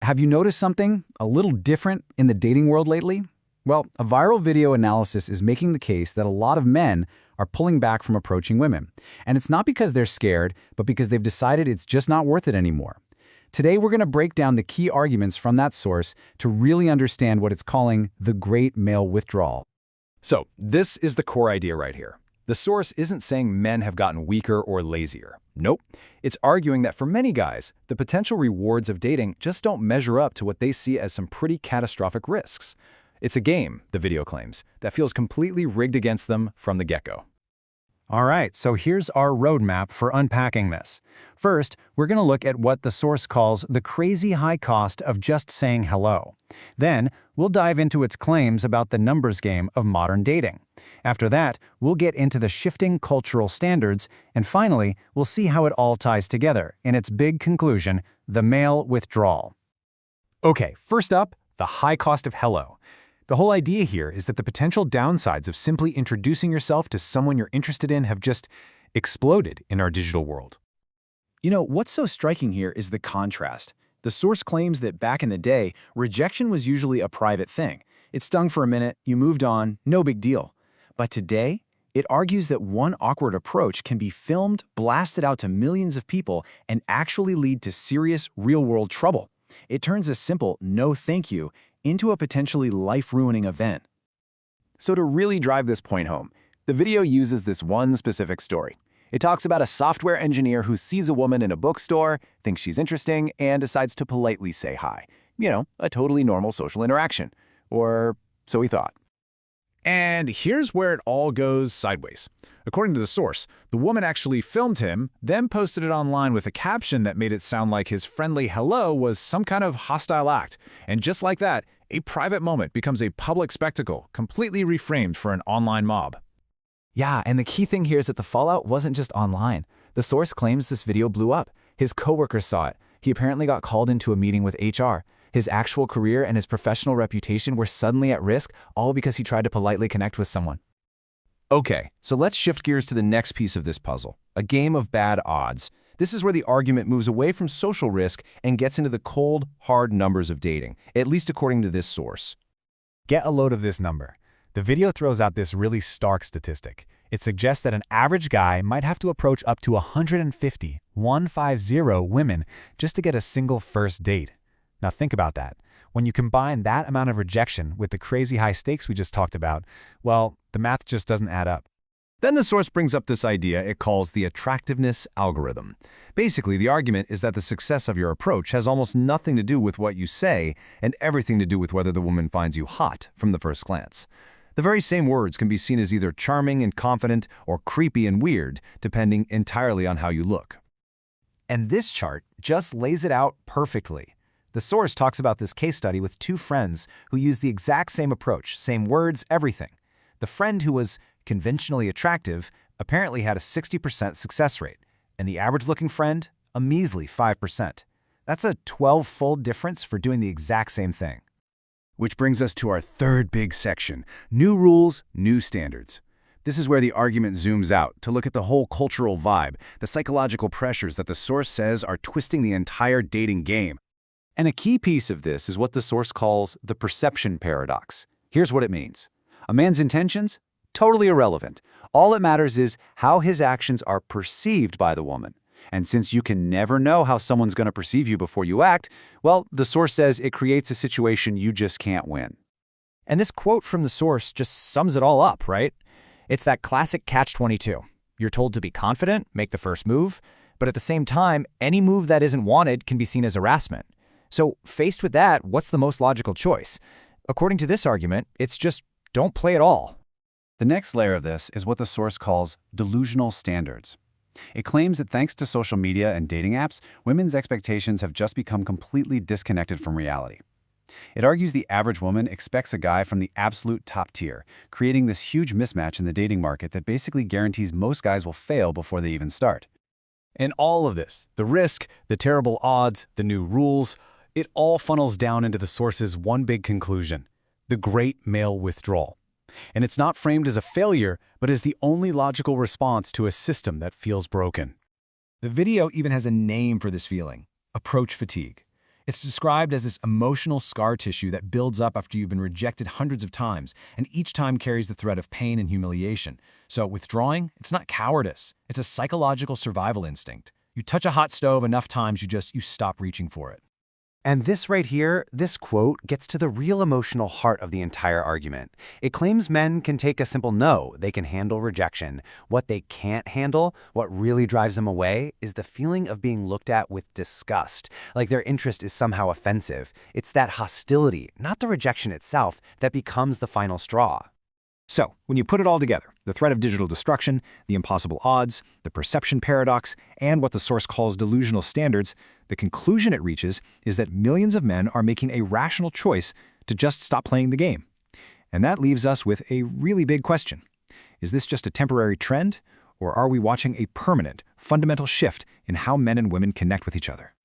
have you noticed something a little different in the dating world lately? Well, a viral video analysis is making the case that a lot of men are pulling back from approaching women. And it's not because they're scared, but because they've decided it's just not worth it anymore. Today, we're going to break down the key arguments from that source to really understand what it's calling the great male withdrawal. So, this is the core idea right here. The source isn't saying men have gotten weaker or lazier. Nope. It's arguing that for many guys, the potential rewards of dating just don't measure up to what they see as some pretty catastrophic risks. It's a game, the video claims, that feels completely rigged against them from the get-go. All right, so here's our roadmap for unpacking this. First, we're going to look at what the source calls the crazy high cost of just saying hello. Then, we'll dive into its claims about the numbers game of modern dating. After that, we'll get into the shifting cultural standards, and finally, we'll see how it all ties together in its big conclusion, the male withdrawal. Okay, first up, the high cost of hello. The whole idea here is that the potential downsides of simply introducing yourself to someone you're interested in have just exploded in our digital world. You know, what's so striking here is the contrast. The source claims that back in the day, rejection was usually a private thing. It stung for a minute, you moved on, no big deal. But today, it argues that one awkward approach can be filmed, blasted out to millions of people, and actually lead to serious, real-world trouble. It turns a simple "no thank you" into a potentially life-ruining event. So to really drive this point home, the video uses this one specific story. It talks about a software engineer who sees a woman in a bookstore, thinks she's interesting, and decides to politely say hi. You know, a totally normal social interaction. Or so he thought. And here's where it all goes sideways. According to the source, the woman actually filmed him, then posted it online with a caption that made it sound like his friendly hello was some kind of hostile act. And just like that, a private moment becomes a public spectacle, completely reframed for an online mob. Yeah, and the key thing here is that the fallout wasn't just online. The source claims this video blew up. His coworkers saw it. He apparently got called into a meeting with HR. His actual career and his professional reputation were suddenly at risk, all because he tried to politely connect with someone. Okay, so let's shift gears to the next piece of this puzzle, a game of bad odds. This is where the argument moves away from social risk and gets into the cold, hard numbers of dating, at least according to this source. Get a load of this number. The video throws out this really stark statistic. It suggests that an average guy might have to approach up to 150 women just to get a single first date. Now think about that. When you combine that amount of rejection with the crazy high stakes we just talked about, well, the math just doesn't add up. Then the source brings up this idea it calls the Attractiveness Algorithm. Basically, the argument is that the success of your approach has almost nothing to do with what you say and everything to do with whether the woman finds you hot from the first glance. The very same words can be seen as either charming and confident or creepy and weird, depending entirely on how you look. And this chart just lays it out perfectly. The source talks about this case study with two friends who used the exact same approach, same words, everything. The friend who was conventionally attractive apparently had a 60% success rate, and the average-looking friend, a measly 5%. That's a 12-fold difference for doing the exact same thing. Which brings us to our third big section, new rules, new standards. This is where the argument zooms out to look at the whole cultural vibe, the psychological pressures that the source says are twisting the entire dating game. And a key piece of this is what the source calls the perception paradox. Here's what it means. A man's intentions? Totally irrelevant. All that matters is how his actions are perceived by the woman. And since you can never know how someone's going to perceive you before you act, well, the source says it creates a situation you just can't win. And this quote from the source just sums it all up, right? It's that classic catch-22. You're told to be confident, make the first move, but at the same time, any move that isn't wanted can be seen as harassment. So faced with that, what's the most logical choice? According to this argument, it's just don't play at all. The next layer of this is what the source calls delusional standards. It claims that thanks to social media and dating apps, women's expectations have just become completely disconnected from reality. It argues the average woman expects a guy from the absolute top tier, creating this huge mismatch in the dating market that basically guarantees most guys will fail before they even start. And all of this, the risk, the terrible odds, the new rules, it all funnels down into the source's one big conclusion, the great male withdrawal. And it's not framed as a failure, but as the only logical response to a system that feels broken. The video even has a name for this feeling, approach fatigue. It's described as this emotional scar tissue that builds up after you've been rejected hundreds of times, and each time carries the threat of pain and humiliation. So withdrawing, it's not cowardice. It's a psychological survival instinct. You touch a hot stove enough times, you stop reaching for it. And this right here, this quote, gets to the real emotional heart of the entire argument. It claims men can take a simple no, they can handle rejection. What they can't handle, what really drives them away, is the feeling of being looked at with disgust, like their interest is somehow offensive. It's that hostility, not the rejection itself, that becomes the final straw. So, when you put it all together, the threat of digital destruction, the impossible odds, the perception paradox, and what the source calls delusional standards, the conclusion it reaches is that millions of men are making a rational choice to just stop playing the game. And that leaves us with a really big question. Is this just a temporary trend, or are we watching a permanent, fundamental shift in how men and women connect with each other?